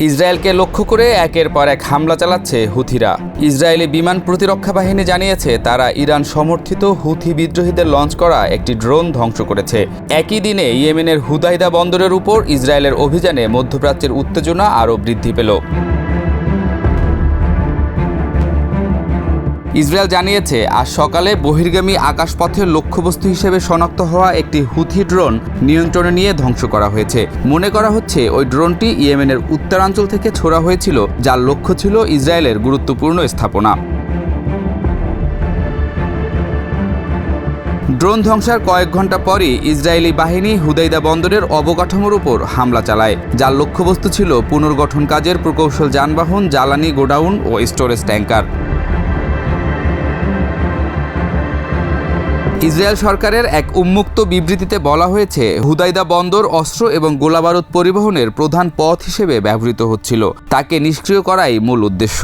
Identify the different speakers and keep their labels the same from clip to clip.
Speaker 1: ইসরায়েলকে লক্ষ্য করে একের পর এক হামলা চালাচ্ছে হুথিরা। ইসরায়েলি বিমান প্রতিরক্ষা বাহিনী জানিয়েছে তারা ইরান সমর্থিত হুথি বিদ্রোহীদের লঞ্চ করা একটি ড্রোন ধ্বংস করেছে। একই দিনে ইয়েমেনের হুদাইদা বন্দরের উপর ইসরায়েলের অভিযানে মধ্যপ্রাচ্যের উত্তেজনা আরও বৃদ্ধি পেল। ইসরায়েল জানিয়েছে আজ সকালে বহির্গামী আকাশপথের লক্ষ্যবস্তু হিসেবে শনাক্ত হওয়া একটি হুথি ড্রোন নিয়ন্ত্রণে নিয়ে ধ্বংস করা হয়েছে। মনে করা হচ্ছে ওই ড্রোনটি ইয়েমেনের উত্তরাঞ্চল থেকে ছোড়া হয়েছিল, যার লক্ষ্য ছিল ইসরায়েলের গুরুত্বপূর্ণ স্থাপনা। ড্রোন ধ্বংসার কয়েক ঘন্টা পরই ইসরায়েলি বাহিনী হুদাইদা বন্দরের অবকাঠামোর উপর হামলা চালায়, যার লক্ষ্যবস্তু ছিল পুনর্গঠন কাজের প্রকৌশল যানবাহন, জ্বালানি গোডাউন ও স্টোরেজ ট্যাঙ্কার। ইসরায়েল সরকারের এক উন্মুক্ত বিবৃতিতে বলা হয়েছে, হুদাইদা বন্দর অস্ত্র এবং গোলাবারুদ পরিবহনের প্রধান পথ হিসেবে ব্যবহৃত হচ্ছিল। তাকে নিষ্ক্রিয় করাই মূল উদ্দেশ্য।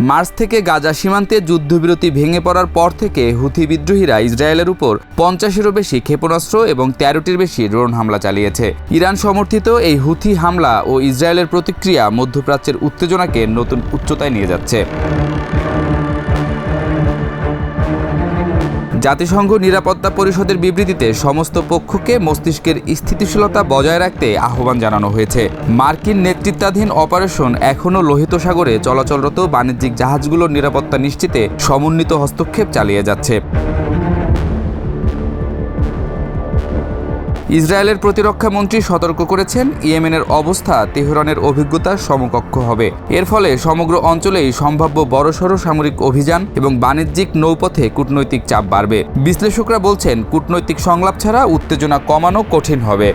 Speaker 1: মার্চ থেকে গাজা সীমান্তে যুদ্ধবিরতি ভেঙে পড়ার পর থেকে হুথি বিদ্রোহীরা ইসরায়েলের উপর 50-এরও বেশি ক্ষেপণাস্ত্র এবং 13টির বেশি ড্রোন হামলা চালিয়েছে। ইরান সমর্থিত এই হুথি হামলা ও ইসরায়েলের প্রতিক্রিয়া মধ্যপ্রাচ্যের উত্তেজনাকে নতুন উচ্চতায় নিয়ে যাচ্ছে। জাতিসংঘ নিরাপত্তা পরিষদের বিবৃতিতে সমস্ত পক্ষকে মস্তিষ্কের স্থিতিশীলতা বজায় রাখতে আহ্বান জানানো হয়েছে। মার্কিন নেতৃত্বাধীন অপারেশন এখনও লোহিত সাগরে চলাচলরত বাণিজ্যিক জাহাজগুলোর নিরাপত্তা নিশ্চিতে সমন্বিত হস্তক্ষেপ চালিয়ে যাচ্ছে। ইসরায়েলের প্রতিরক্ষা মন্ত্রী সতর্ক করেছেন, ইয়েমেনের অবস্থা তেহরানের অভিজ্ঞতার সমকক্ষ হবে। এর ফলে সমগ্র অঞ্চলেই সম্ভাব্য বড়সড় সামরিক অভিযান এবং বাণিজ্যিক নৌপথে কূটনৈতিক চাপ বাড়বে। বিশ্লেষকরা বলছেন, কূটনৈতিক সংলাপ ছাড়া উত্তেজনা কমানো কঠিন হবে।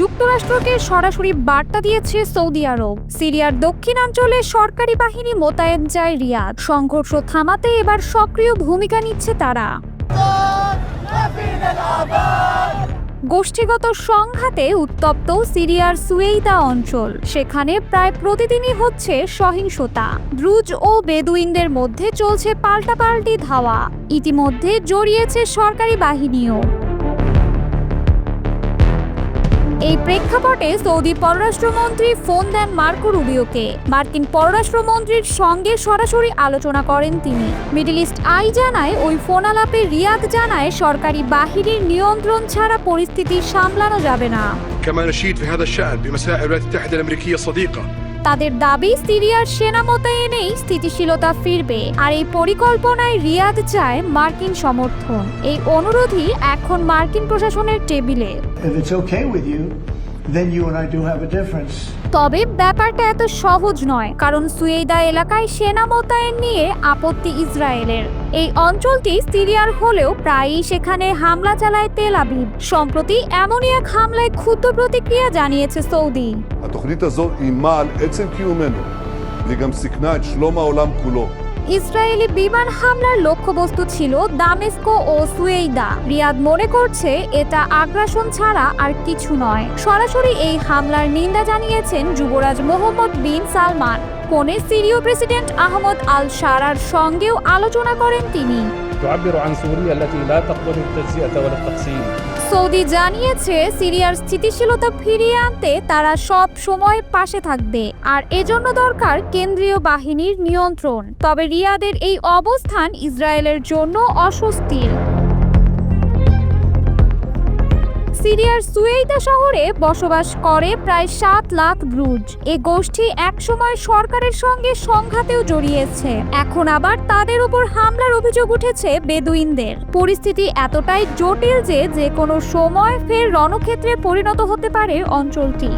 Speaker 2: যুক্তরাষ্ট্রকে সরাসরি বার্তা দিয়েছে সৌদি আরব। সিরিয়ার দক্ষিণাঞ্চলে সরকারি বাহিনী মোতায়েন চায় রিয়াদ। সংঘর্ষ থামাতে এবার সক্রিয় ভূমিকা নিচ্ছে তারা। গোষ্ঠীগত সংঘাতে উত্তপ্ত সিরিয়ার সুয়েইদা অঞ্চল, সেখানে প্রায় প্রতিদিনই হচ্ছে সহিংসতা। দ্রুজ ও বেদুইনদের মধ্যে চলছে পাল্টাপাল্টি ধাওয়া। ইতিমধ্যে জড়িয়েছে সরকারি বাহিনীও। এই প্রেক্ষাপটে সৌদি পররাষ্ট্রমন্ত্রী ফোন দেন মার্কো রুবিওকে। মার্কিন পররাষ্ট্রমন্ত্রীর সঙ্গে সরাসরি আলোচনা করেন তিনি। মিডল ইস্ট আই জানায়, ওই ফোন আলাপে রিয়াদ জানায় সরকারি বাহিনীর নিয়ন্ত্রণ ছাড়া পরিস্থিতি সামলানো যাবে না। তাদের দাবি, সিরিয়ার সেনা মোতায়েনেই স্থিতিশীলতা ফিরবে, আর এই পরিকল্পনায় রিয়াদ চায় মার্কিন সমর্থন। এই অনুরোধই এখন মার্কিন প্রশাসনের টেবিলে। তবে ব্যাপারটা এত সহজ নয়, কারণ সুয়েইদা এলাকায় সেনা মোতায়েন নিয়ে আপত্তি ইসরায়েলের। এই অঞ্চলটি সিরিয়ার হলেও প্রায়ই সেখানে হামলা চালায় তেল আবিব। সম্প্রতি এমনই এক হামলায় ক্ষুব্ধ প্রতিক্রিয়া জানিয়েছে সৌদি। ইসরায়েলি বিমান হামলার লক্ষ্যবস্তু ছিল দামেস্কো ও সুয়েইদা। রিয়াদ মনে করছে এটা আগ্রাসন ছাড়া আর কিছু নয়। সরাসরি এই হামলার নিন্দা জানিয়েছেন যুবরাজ মোহাম্মদ বিন সালমান। ফোনে সিরীয় প্রেসিডেন্ট আহমদ আল শারার সঙ্গেও আলোচনা করেন তিনি। সৌদি জানিয়েছে, সিরিয়ার স্থিতিশীলতা ফিরিয়ে আনতে তারা সব সময় পাশে থাকবে, আর এজন্য দরকার কেন্দ্রীয় বাহিনীর নিয়ন্ত্রণ। তবে রিয়াদের এই অবস্থান ইসরায়েলের জন্য অস্বস্তির। সিরিয়ার সুয়েইদা শহরে বসবাস করে প্রায় 7 লাখ দ্রুজ। এ গোষ্ঠী একসময় সরকারের সঙ্গে সংঘাতেও জড়িয়েছে। এখন আবার তাদের উপর হামলার অভিযোগ উঠেছে বেদুইনদের। পরিস্থিতি এতটাই জটিল যে কোনো সময় ফের রণক্ষেত্রে পরিণত হতে পারে অঞ্চলটি।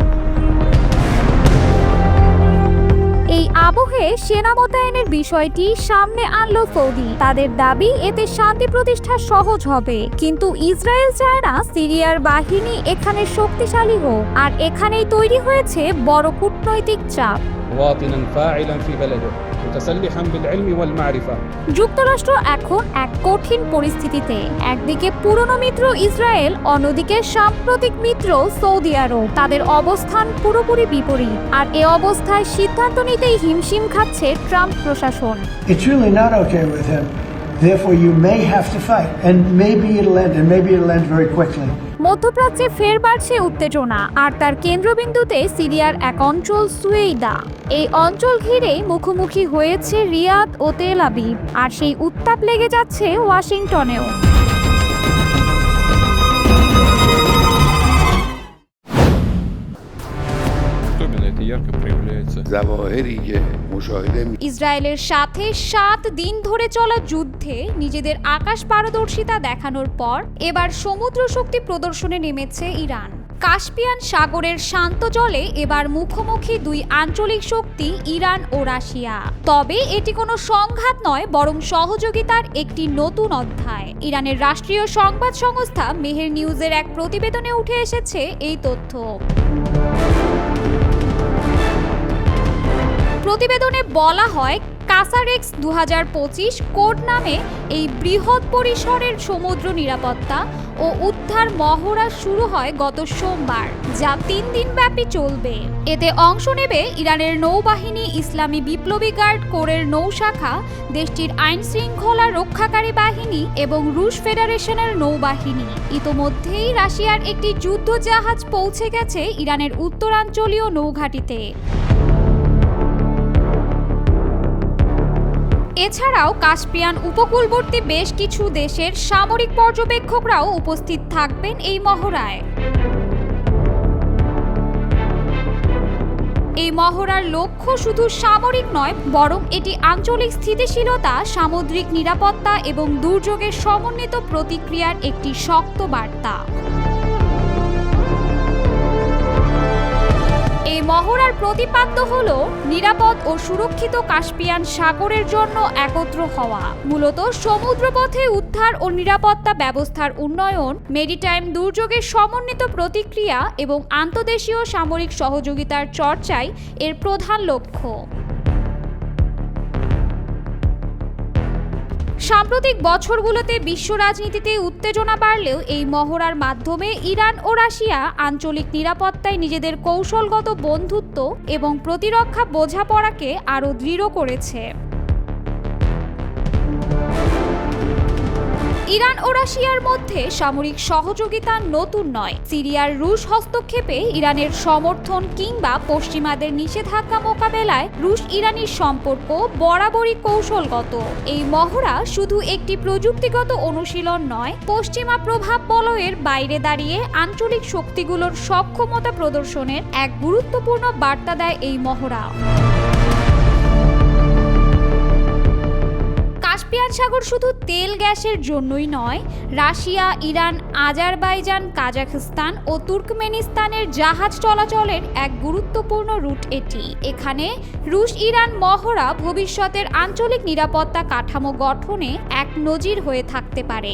Speaker 2: এই আবহে সেনা মোতায়েনের বিষয়টি সামনে আনলো সৌদি। তাদের দাবি, এতে শান্তি প্রতিষ্ঠা সহজ হবে। কিন্তু ইসরায়েল চায় না সিরিয়ার বাহিনী এখানে শক্তিশালী হোক, আর এখানেই তৈরি হয়েছে বড় কূটনৈতিক চাপ।
Speaker 3: مواطنا فاعلا في بلده متسلحا بالعلم والمعرفة.
Speaker 2: যুক্তরাষ্ট্র এখন এক কঠিন পরিস্থিতিতে, একদিকে পুরনো মিত্র ইসরায়েল, অন্যদিকে সাম্প্রতিক মিত্র সৌদি আরব। তাদের অবস্থান পুরোপুরি বিপরীত, আর এ অবস্থায় সিদ্ধান্ত নিতেই হিমশিম খাচ্ছে ট্রাম্প প্রশাসন।
Speaker 4: It's really not okay with him. Therefore, you may have to fight, and maybe it'll end very quickly.
Speaker 2: মধ্যপ্রাচ্যে ফের বাড়ছে উত্তেজনা, আর তার কেন্দ্রবিন্দুতে সিরিয়ার এক অঞ্চল সুয়েইদা। এই অঞ্চল ঘিরেই মুখোমুখি হয়েছে রিয়াদ ও তেল আবিব, আর সেই উত্তাপ লেগে যাচ্ছে ওয়াশিংটনেও।
Speaker 5: Особенно это ярко проявляется.
Speaker 2: ইসরায়েলের সাথে 7 দিন ধরে চলা যুদ্ধে নিজেদের আকাশ পারদর্শিতা দেখানোর পর এবার সমুদ্র শক্তি প্রদর্শনে নেমেছে ইরান। কাস্পিয়ান সাগরের শান্ত জলে এবার মুখোমুখি দুই আঞ্চলিক শক্তি ইরান ও রাশিয়া। তবে এটি কোনো সংঘাত নয়, বরং সহযোগিতার একটি নতুন অধ্যায়। ইরানের রাষ্ট্রীয় সংবাদ সংস্থা মেহের নিউজের এক প্রতিবেদনে উঠে এসেছে এই তথ্য। প্রতিবেদনে বলা হয়, কাসারেক্স 2025 কোড নামে এই বৃহৎ পরিসরের সমুদ্র নিরাপত্তা ও উদ্ধার মহড়া শুরু হয় গত সোমবার, যা 3 দিন ব্যাপী চলবে। এতে অংশ নেবে ইরানের নৌবাহিনী, ইসলামী বিপ্লবী গার্ড কোরের নৌশাখা, দেশটির আইন শৃঙ্খলা রক্ষাকারী বাহিনী এবং রুশ ফেডারেশনের নৌবাহিনী। ইতোমধ্যেই রাশিয়ার একটি যুদ্ধ জাহাজ পৌঁছে গেছে ইরানের উত্তরাঞ্চলীয় নৌঘাঁটিতে। এছাড়াও কাস্পিয়ান উপকূলবর্তী বেশ কিছু দেশের সামরিক পর্যবেক্ষকরাও উপস্থিত থাকবেন এই মহড়ায়। এই মহড়ার লক্ষ্য শুধু সামরিক নয়, বরং এটি আঞ্চলিক স্থিতিশীলতা, সামুদ্রিক নিরাপত্তা এবং দুর্যোগের সমন্বিত প্রতিক্রিয়ার একটি শক্ত বার্তা। এই মহড়ার প্রতিপাদ্য হল নিরাপদ ও সুরক্ষিত কাস্পিয়ান সাগরের জন্য একত্র হওয়া। মূলত সমুদ্রপথে উদ্ধার ও নিরাপত্তা ব্যবস্থার উন্নয়ন, মেরিটাইম দুর্যোগের সমন্বিত প্রতিক্রিয়া এবং আন্তঃদেশীয় সামরিক সহযোগিতার চর্চাই এর প্রধান লক্ষ্য। সাম্প্রতিক বছরগুলোতে বিশ্ব রাজনীতিতে উত্তেজনা বাড়লেও এই মহড়ার মাধ্যমে ইরান ও রাশিয়া আঞ্চলিক নিরাপত্তায় নিজেদের কৌশলগত বন্ধুত্ব এবং প্রতিরক্ষা বোঝাপড়াকে আরও দৃঢ় করেছে। ইরান ও রাশিয়ার মধ্যে সামরিক সহযোগিতা নতুন নয়। সিরিয়ার রুশ হস্তক্ষেপে ইরানের সমর্থন কিংবা পশ্চিমাদের নিষেধাজ্ঞা মোকাবেলায় রুশ ইরানি সম্পর্ক বরাবরই কৌশলগত। এই মহড়া শুধু একটি প্রযুক্তিগত অনুশীলন নয়, পশ্চিমা প্রভাব বলয়ের বাইরে দাঁড়িয়ে আঞ্চলিক শক্তিগুলোর সক্ষমতা প্রদর্শনের এক গুরুত্বপূর্ণ বার্তা দেয় এই মহড়া। কাস্পিয়ান সাগর শুধু তেল গ্যাসের জন্যই নয়, রাশিয়া, ইরান, আজারবাইজান, কাজাখস্তান ও তুর্কমেনিস্তানের জাহাজ চলাচলের এক গুরুত্বপূর্ণ রুট এটি। এখানে রুশ ইরান মহড়া ভবিষ্যতের আঞ্চলিক নিরাপত্তা কাঠামো গঠনে এক নজির হয়ে থাকতে পারে।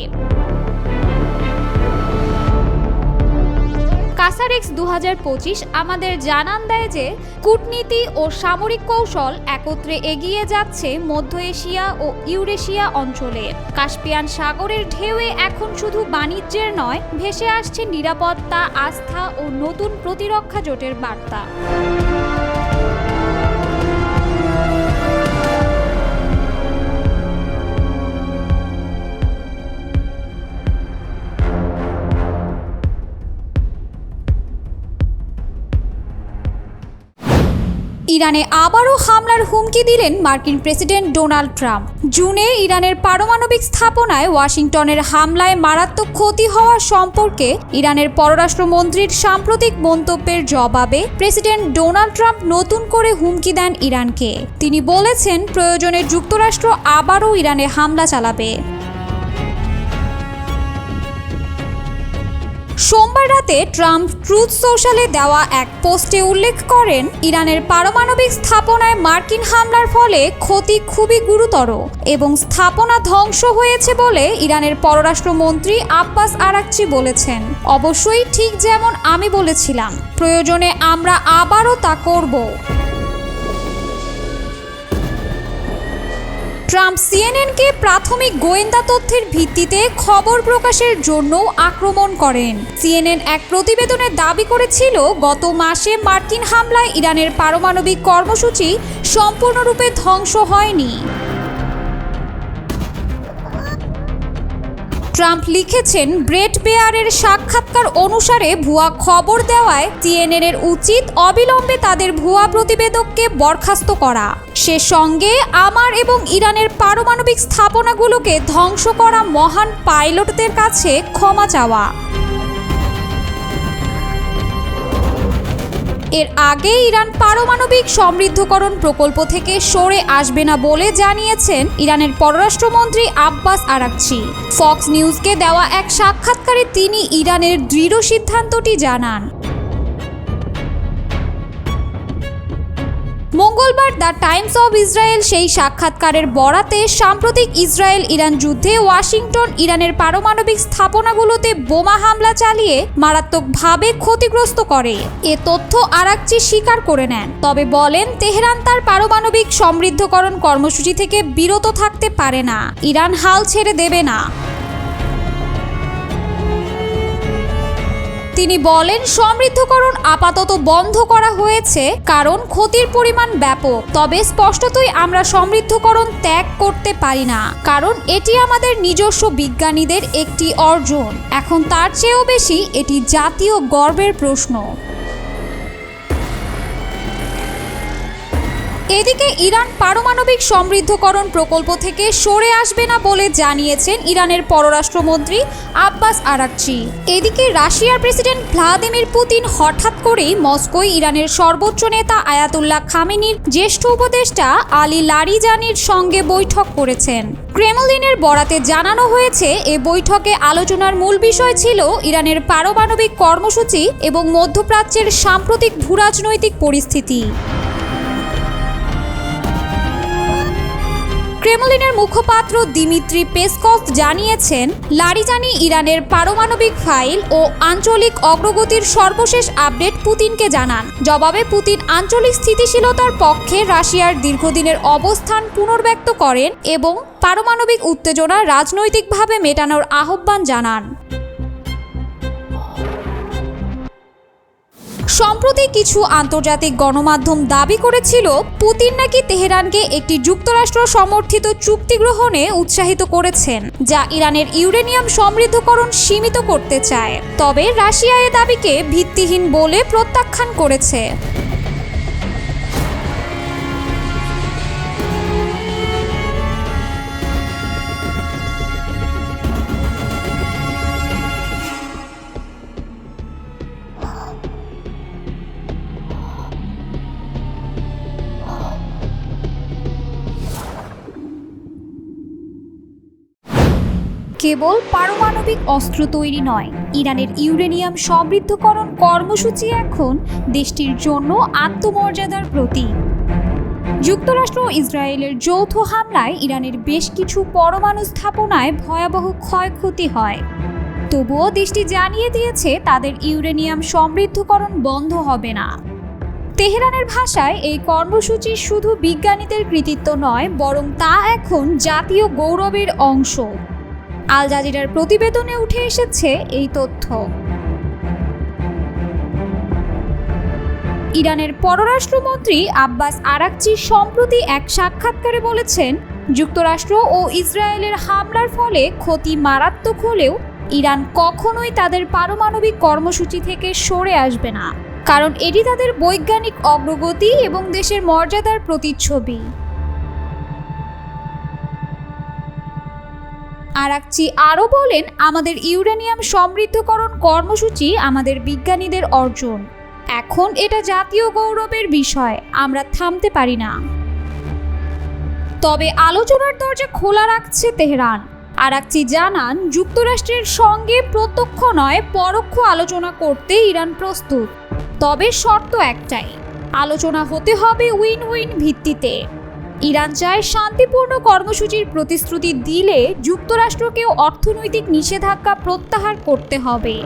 Speaker 2: কাসারেক্স 2025 আমাদের জানান দেয় যে কূটনীতি ও সামরিক কৌশল একত্রে এগিয়ে যাচ্ছে মধ্য এশিয়া ও ইউরেশিয়া অঞ্চলে। কাস্পিয়ান সাগরের ঢেউয়ে এখন শুধু বাণিজ্যের নয়, ভেসে আসছে নিরাপত্তা, আস্থা ও নতুন প্রতিরক্ষা জোটের বার্তা। ইরানে আবারও হামলার হুমকি দিলেন মার্কিন প্রেসিডেন্ট ডোনাল্ড ট্রাম্প। জুনে ইরানের পারমাণবিক স্থাপনায় ওয়াশিংটনের হামলায় মারাত্মক ক্ষতি হওয়া সম্পর্কে ইরানের পররাষ্ট্রমন্ত্রীর সাম্প্রতিক মন্তব্যের জবাবে প্রেসিডেন্ট ডোনাল্ড ট্রাম্প নতুন করে হুমকি দেন ইরানকে। তিনি বলেছেন, প্রয়োজনে যুক্তরাষ্ট্র আবারও ইরানে হামলা চালাবে। সোমবার রাতে ট্রাম্প ট্রুথ সোশ্যালে দেওয়া এক পোস্টে উল্লেখ করেন, ইরানের পারমাণবিক স্থাপনায় মার্কিন হামলার ফলে ক্ষতি খুবই গুরুতর এবং স্থাপনা ধ্বংস হয়েছে বলে ইরানের পররাষ্ট্রমন্ত্রী আব্বাস আরাকচি বলেছেন। অবশ্যই ঠিক যেমন আমি বলেছিলাম, প্রয়োজনে আমরা আবারও তা করব। ট্রাম্প সিএনএনকে প্রাথমিক গোয়েন্দা তথ্যের ভিত্তিতে খবর প্রকাশের জন্য আক্রমণ করেন। সিএনএন এক প্রতিবেদনে দাবি করেছিল গত মাসে মার্কিন হামলায় ইরানের পারমাণবিক কর্মসূচি সম্পূর্ণরূপে ধ্বংস হয়নি। ট্রাম্প লিখেছেন, ব্রেট বেয়ারের সাক্ষাৎকার অনুসারে ভুয়া খবর দেওয়ায় সিএনএনের উচিত অবিলম্বে তাদের ভুয়া প্রতিবেদককে বরখাস্ত করা। সে সঙ্গে আমার এবং ইরানের পারমাণবিক স্থাপনাগুলোকে ধ্বংস করা মহান পাইলটদের কাছে ক্ষমা চাওয়া। এর আগে ইরান পারমাণবিক সমৃদ্ধকরণ প্রকল্প থেকে সরে আসবে না বলে জানিয়েছেন ইরানের পররাষ্ট্রমন্ত্রী আব্বাস আরাকচি। ফক্স নিউজকে দেওয়া এক সাক্ষাৎকারে তিনি ইরানের দৃঢ় সিদ্ধান্তটি জানান। মঙ্গলবার দ্য টাইমস অব ইসরায়েল সেই সাক্ষাৎকারের বরাতে সাম্প্রতিক ইসরায়েল ইরান যুদ্ধে ওয়াশিংটন ইরানের পারমাণবিক স্থাপনাগুলোতে বোমা হামলা চালিয়ে মারাত্মকভাবে ক্ষতিগ্রস্ত করে এ তথ্য আরাকচি স্বীকার করে নেন, তবে বলেন তেহরান তার পারমাণবিক সমৃদ্ধকরণ কর্মসূচি থেকে বিরত থাকতে পারে না, ইরান হাল ছেড়ে দেবে না। তিনি বলেন, সমৃদ্ধকরণ আপাতত বন্ধ করা হয়েছে কারণ ক্ষতির পরিমাণ ব্যাপক, তবে স্পষ্টতই আমরা সমৃদ্ধকরণ ত্যাগ করতে পারি না, কারণ এটি আমাদের নিজস্ব বিজ্ঞানীদের একটি অর্জন। এখন তার চেয়েও বেশি এটি জাতীয় গর্বের প্রশ্ন। এদিকে ইরান পারমাণবিক সমৃদ্ধকরণ প্রকল্প থেকে সরে আসবে না বলে জানিয়েছেন ইরানের পররাষ্ট্রমন্ত্রী আব্বাস আরাকচি। এদিকে রাশিয়ার প্রেসিডেন্ট ভ্লাদিমির পুতিন হঠাৎ করেই মস্কোয় ইরানের সর্বোচ্চ নেতা আয়াতুল্লাহ খামেনির জ্যেষ্ঠ উপদেষ্টা আলী লারিজানির সঙ্গে বৈঠক করেছেন। ক্রেমলিনের বরাতে জানানো হয়েছে, এ বৈঠকে আলোচনার মূল বিষয় ছিল ইরানের পারমাণবিক কর্মসূচি এবং মধ্যপ্রাচ্যের সাম্প্রতিক ভূরাজনৈতিক পরিস্থিতি। ক্রেমলিনের মুখপাত্র দিমিত্রি পেসকভ জানিয়েছেন, লারিজানি ইরানের পারমাণবিক ফাইল ও আঞ্চলিক অগ্রগতির সর্বশেষ আপডেট পুতিনকে জানান। জবাবে পুতিন আঞ্চলিক স্থিতিশীলতার পক্ষে রাশিয়ার দীর্ঘদিনের অবস্থান পুনর্ব্যক্ত করেন এবং পারমাণবিক উত্তেজনা রাজনৈতিকভাবে মেটানোর আহ্বান জানান। সম্প্রতি কিছু আন্তর্জাতিক গণমাধ্যম দাবি করেছিল পুতিন নাকি তেহরানকে একটি যুক্তরাষ্ট্র সমর্থিত চুক্তি গ্রহণে উৎসাহিত করেছেন, যা ইরানের ইউরেনিয়াম সমৃদ্ধকরণ সীমিত করতে চায়। তবে রাশিয়া এ দাবিকে ভিত্তিহীন বলে প্রত্যাখ্যান করেছে। কেবল পারমাণবিক অস্ত্র তৈরি নয়, ইরানের ইউরেনিয়াম সমৃদ্ধকরণ কর্মসূচি এখন দেশটির জন্য আত্মমর্যাদার প্রতীক। যুক্তরাষ্ট্র ও ইসরায়েলের যৌথ হামলায় ইরানের বেশ কিছু পরমাণু স্থাপনায় ভয়াবহ ক্ষয়ক্ষতি হয়। তবুও দেশটি জানিয়ে দিয়েছে তাদের ইউরেনিয়াম সমৃদ্ধকরণ বন্ধ হবে না। তেহরানের ভাষায় এই কর্মসূচি শুধু বিজ্ঞানীদের কৃতিত্ব নয়, বরং তা এখন জাতীয় গৌরবের অংশ। আল জাজিরার প্রতিবেদনে উঠে এসেছে এই তথ্য। ইরানের পররাষ্ট্রমন্ত্রী আব্বাস আরাকচি সম্প্রতি এক সাক্ষাৎকারে বলেছেন, যুক্তরাষ্ট্র ও ইসরায়েলের হামলার ফলে ক্ষতি মারাত্মক হলেও ইরান কখনোই তাদের পারমাণবিক কর্মসূচি থেকে সরে আসবে না, কারণ এটি তাদের বৈজ্ঞানিক অগ্রগতি এবং দেশের মর্যাদার প্রতিচ্ছবি। আরাকচি আরও বলেন, আমাদের ইউরেনিয়াম সমৃদ্ধকরণ কর্মসূচি আমাদের বিজ্ঞানীদের অর্জন। এখন এটা জাতীয় গৌরবের বিষয়, আমরা থামতে পারি না। তবে আলোচনার দরজা খোলা রাখছে তেহরান। আরাকচি জানান, যুক্তরাষ্ট্রের সঙ্গে প্রত্যক্ষ নয় পরোক্ষ আলোচনা করতে ইরান প্রস্তুত, তবে শর্ত একটাই, আলোচনা হতে হবে উইন উইন ভিত্তিতে। ইরান চায় শান্তিপূর্ণ কর্মসূচির প্রতিশ্রুতি দিলে যুক্তরাষ্ট্রকেও অর্থনৈতিক নিষেধাজ্ঞা প্রত্যাহার করতে হবে।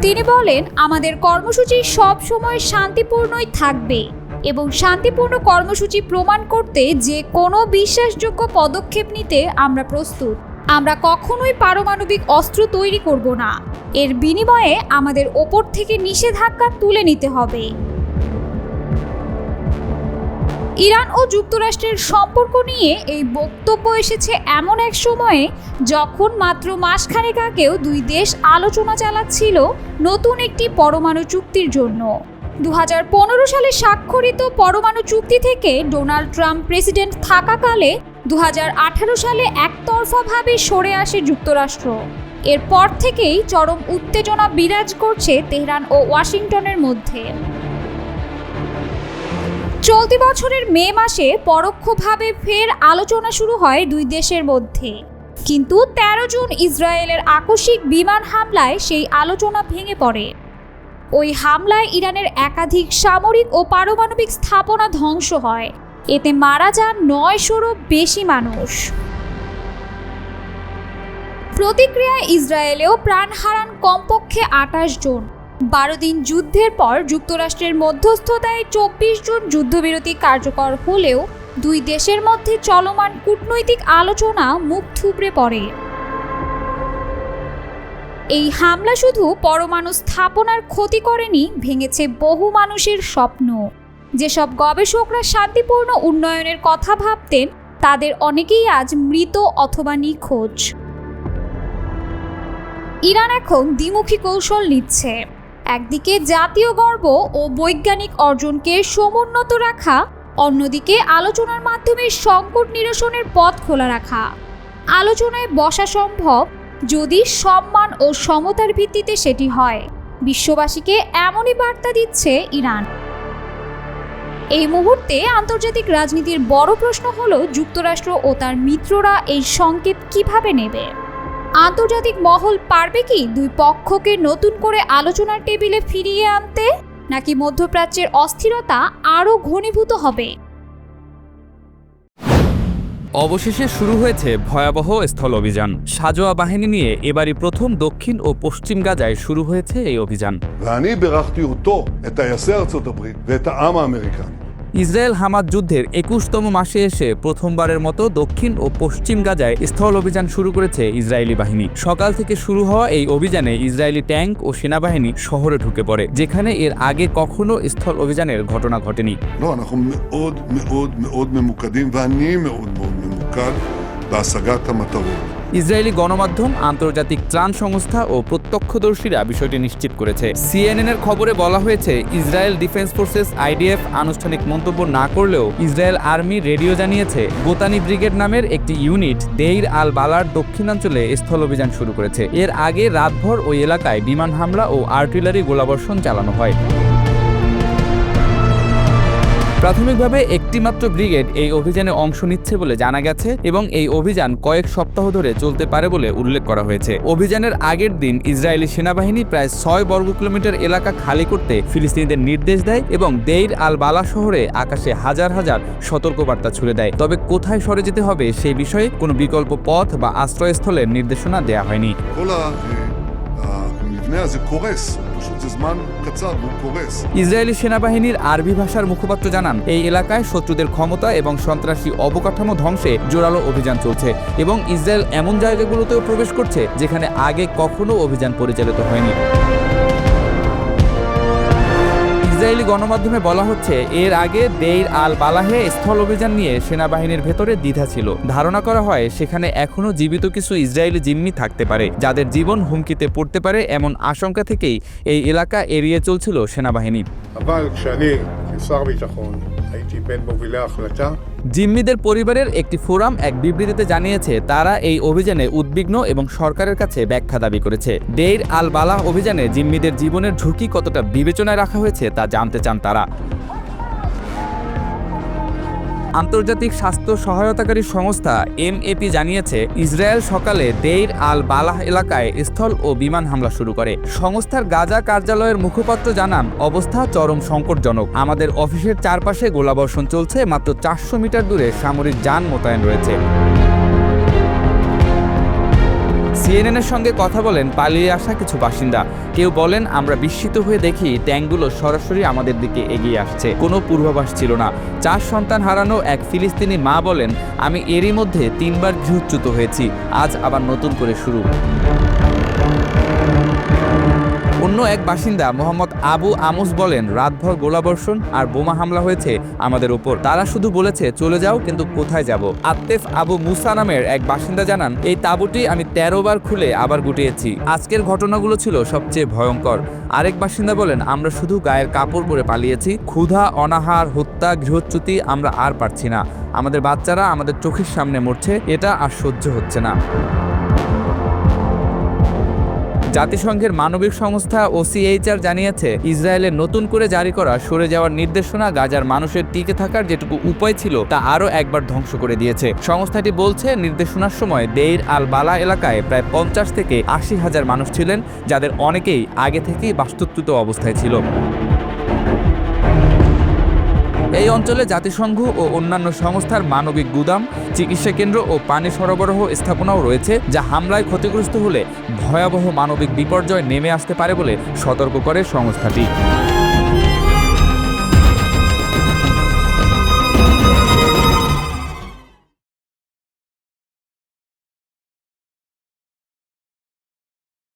Speaker 2: তিনি বলেন, আমাদের কর্মসূচি সব সময় শান্তিপূর্ণই থাকবে, এবং শান্তিপূর্ণ কর্মসূচি প্রমাণ করতে যে কোনো বিশ্বাসযোগ্য পদক্ষেপ নিতে আমরা প্রস্তুত। আমরা কখনোই পারমাণবিক অস্ত্র তৈরি করব না। এর বিনিময়ে আমাদের ওপর থেকে নিষেধাজ্ঞা তুলে নিতে হবে। ইরান ও যুক্তরাষ্ট্রের সম্পর্ক নিয়ে এই বক্তব্য এসেছে এমন এক সময়ে যখন মাত্র মাসখানেক আগেও দুই দেশ আলোচনা চালাচ্ছিল নতুন একটি পরমাণু চুক্তির জন্য। 2015 সালে স্বাক্ষরিত পরমাণু চুক্তি থেকে ডোনাল্ড ট্রাম্প প্রেসিডেন্ট থাকাকালে 2018 সালে একতরফাভাবে সরে আসে যুক্তরাষ্ট্র। এরপর থেকেই চরম উত্তেজনা বিরাজ করছে তেহরান ও ওয়াশিংটনের মধ্যে। চলতি বছরের মে মাসে পরোক্ষভাবে ফের আলোচনা শুরু হয় দুই দেশের মধ্যে, কিন্তু 13 জুন ইসরায়েলের আকস্মিক বিমান হামলায় সেই আলোচনা ভেঙে পড়ে। ওই হামলায় ইরানের একাধিক সামরিক ও পারমাণবিক স্থাপনা ধ্বংস হয়। এতে মারা যান 900-রও বেশি মানুষ। প্রতিক্রিয়ায় ইসরায়েলেও প্রাণ হারান কমপক্ষে 28 জন। 12 দিন যুদ্ধের পর যুক্তরাষ্ট্রের মধ্যস্থতায় 24 জুন যুদ্ধবিরতি কার্যকর হলেও দুই দেশের মধ্যে চলমান কূটনৈতিক আলোচনা মুখ থুবড়ে পড়ে। এই হামলা শুধু পরমাণু স্থাপনার ক্ষতি করেনি, ভেঙেছে বহু মানুষের স্বপ্ন। যেসব গবেষকরা শান্তিপূর্ণ উন্নয়নের কথা ভাবতেন তাদের অনেকেই আজ মৃত অথবা নিখোঁজ। ইরান এখন দ্বিমুখী কৌশল নিচ্ছে। একদিকে জাতীয় গর্ব ও বৈজ্ঞানিক অর্জনকে সমুন্নত রাখা, অন্যদিকে আলোচনার মাধ্যমে সংকট নিরসনের পথ খোলা রাখা। আলোচনায় বসা সম্ভব যদি সম্মান ও সমতার ভিত্তিতে সেটি হয়। বিশ্ববাসীকে এমনই বার্তা দিচ্ছে ইরান। এই মুহূর্তে আন্তর্জাতিক রাজনীতির বড় প্রশ্ন হলো যুক্তরাষ্ট্র ও তার মিত্ররা এই সংকেত কিভাবে নেবে। আন্তর্জাতিক মহল পারবে কি দুই পক্ষকে নতুন করে আলোচনার টেবিলে ফিরিয়ে আনতে, নাকি মধ্যপ্রাচ্যের অস্থিরতা আরও ঘনীভূত হবে?
Speaker 1: অবশেষে শুরু হয়েছে ভয়াবহ স্থল অভিযান। সাজোয়া বাহিনী নিয়ে এবারই প্রথম দক্ষিণ ও পশ্চিম গাজায় শুরু হয়েছে এই অভিযান।
Speaker 6: ואני בירכתי אותו, את טייסי ארצות הברית ואת העם האמריקני.
Speaker 1: ইসরায়েল হামাস যুদ্ধের 21তম মাসে এসে প্রথমবারের মতো দক্ষিণ ও পশ্চিম গাজায় স্থল অভিযান শুরু করেছে ইসরায়েলি বাহিনী। সকাল থেকে শুরু হওয়া এই অভিযানে ইসরায়েলি ট্যাঙ্ক ও সেনাবাহিনী শহরে ঢুকে পড়ে, যেখানে এর আগে কখনো স্থল অভিযানের ঘটনা ঘটেনি।
Speaker 6: לא, אנחנו מאוד מאוד מאוד ממוקדים, ואני מאוד מאוד ממוקד בהשגת המטרות.
Speaker 1: ইসরায়েলি গণমাধ্যম, আন্তর্জাতিক ত্রাণ সংস্থা ও প্রত্যক্ষদর্শীরা বিষয়টি নিশ্চিত করেছে। সিএনএনের খবরে বলা হয়েছে, ইসরায়েল ডিফেন্স ফোর্সেস আইডিএফ আনুষ্ঠানিক মন্তব্য না করলেও ইসরায়েল আর্মি রেডিও জানিয়েছে গোতানি ব্রিগেড নামের একটি ইউনিট দেইর আল বালার দক্ষিণাঞ্চলে স্থল অভিযান শুরু করেছে। এর আগে রাতভর ওই এলাকায় বিমান হামলা ও আর্টিলারি গোলাবর্ষণ চালানো হয়। প্রাথমিকভাবে একটি মাত্র ব্রিগেড এই অভিযানে অংশ নিচ্ছে বলে জানা গেছে এবং এই অভিযান কয়েক সপ্তাহ ধরে চলতে পারে বলে উল্লেখ করা হয়েছে। অভিযানের আগের দিন ইসরায়েলি সেনাবাহিনী প্রায় 6 বর্গ কিলোমিটার এলাকা খালি করতে ফিলিস্তিনিদের নির্দেশ দেয় এবং দেইর আল বালা শহরে আকাশে হাজার হাজার সতর্কবার্তা ছুড়ে দেয়। তবে কোথায় সরে যেতে হবে সেই বিষয়ে কোনো বিকল্প পথ বা আশ্রয়স্থলের নির্দেশনা দেওয়া হয়নি।
Speaker 6: כל המבנה הזה קורס, פשוט זה זמן קצר והוא קורס.
Speaker 1: ইসরায়েলি সেনাবাহিনীর আরবি ভাষার মুখপাত্র জানান, এই এলাকায় শত্রুদের ক্ষমতা এবং সন্ত্রাসী অবকাঠামো ধ্বংসে জোরালো অভিযান চলছে এবং ইসরায়েল এমন জায়গাগুলোতেও প্রবেশ করছে যেখানে আগে কখনো অভিযান পরিচালিত হয়নি। ইসরায়েলি গণমাধ্যমে বলা হচ্ছে, এর আগে দেইর আল বালাহে স্থল অভিযান নিয়ে সেনাবাহিনীর ভেতরে দ্বিধা ছিল। ধারণা করা হয় সেখানে এখনও জীবিত কিছু ইসরায়েলি জিম্মি থাকতে পারে, যাদের জীবন হুমকিতে পড়তে পারে এমন আশঙ্কা থেকেই এই এলাকা এড়িয়ে চলছিল সেনাবাহিনী।
Speaker 7: אבל כשאני כשר ביטחון הייתי בין מובילי ההחלטה
Speaker 1: জিম্মিদের পরিবারের একটি ফোরাম এক বিবৃতিতে জানিয়েছে তারা এই অভিযানে উদ্বিগ্ন এবং সরকারের কাছে ব্যাখ্যা দাবি করেছে। দেইর আল বালাহ অভিযানে জিম্মিদের জীবনের ঝুঁকি কতটা বিবেচনায় রাখা হয়েছে তা জানতে চান তারা। আন্তর্জাতিক স্বাস্থ্য সহায়তাকারী সংস্থা MAP জানিয়েছে, ইসরায়েল সকালে দেইর আল বালাহ এলাকায় স্থল ও বিমান হামলা শুরু করে। সংস্থার গাজা কার্যালয়ের মুখপাত্র জানান, অবস্থা চরম সংকটজনক। আমাদের অফিসের চারপাশে গোলাবর্ষণ চলছে, মাত্র 400 মিটার দূরে সামরিক যান মোতায়েন রয়েছে। সিএনএনের সঙ্গে কথা বলেন পালিয়ে আসা কিছু বাসিন্দা। কেউ বলেন, আমরা বিস্মিত হয়ে দেখি ট্যাঙ্কগুলো সরাসরি আমাদের দিকে এগিয়ে আসছে, কোনো পূর্বাভাস ছিল না। 4 সন্তান হারানো এক ফিলিস্তিনি মা বলেন, আমি এরই মধ্যে 3 বার গৃহচ্যুত হয়েছি, আজ আবার নতুন করে শুরু। অন্য এক বাসিন্দা মোহাম্মদ আবু আমুস বলেন, রাতভর গোলাবর্ষণ আর বোমা হামলা হয়েছে আমাদের উপর। তারা শুধু বলেছে চলে যাও, কিন্তু কোথায় যাব? আত্তেফ আবু মুসা নামের এক বাসিন্দা জানান, এই তাঁবুটি আমি 13 বার খুলে আবার গুটিয়েছি। আজকের ঘটনাগুলো ছিল সবচেয়ে ভয়ঙ্কর। আরেক বাসিন্দা বলেন, আমরা শুধু গায়ের কাপড় পরে পালিয়েছি। ক্ষুধা, অনাহার, হত্যা, গৃহচ্যুতি আমরা আর পারছি না। আমাদের বাচ্চারা আমাদের চোখের সামনে মরছে, এটা আর সহ্য হচ্ছে না। জাতিসংঘের মানবিক সংস্থা OCHR জানিয়েছে, ইসরায়েলের নতুন করে জারি করা সরে যাওয়ার নির্দেশনা গাজার মানুষের টিকে থাকার যেটুকু উপায় ছিল তা আরও একবার ধ্বংস করে দিয়েছে। সংস্থাটি বলছে, নির্দেশনার সময় দেইর আল বালা এলাকায় প্রায় 50 থেকে 80 হাজার মানুষ ছিলেন, যাদের অনেকেই আগে থেকেই বাস্তুচ্যুত অবস্থায় ছিল। এই অঞ্চলে জাতিসংঘ ও অন্যান্য সংস্থার মানবিক গুদাম, চিকিৎসা কেন্দ্র ও পানি সরবরাহ স্থাপনাও রয়েছে, যা হামলায় ক্ষতিগ্রস্ত হলে ভয়াবহ মানবিক বিপর্যয় নেমে আসতে পারে বলে সতর্ক করে সংস্থাটি।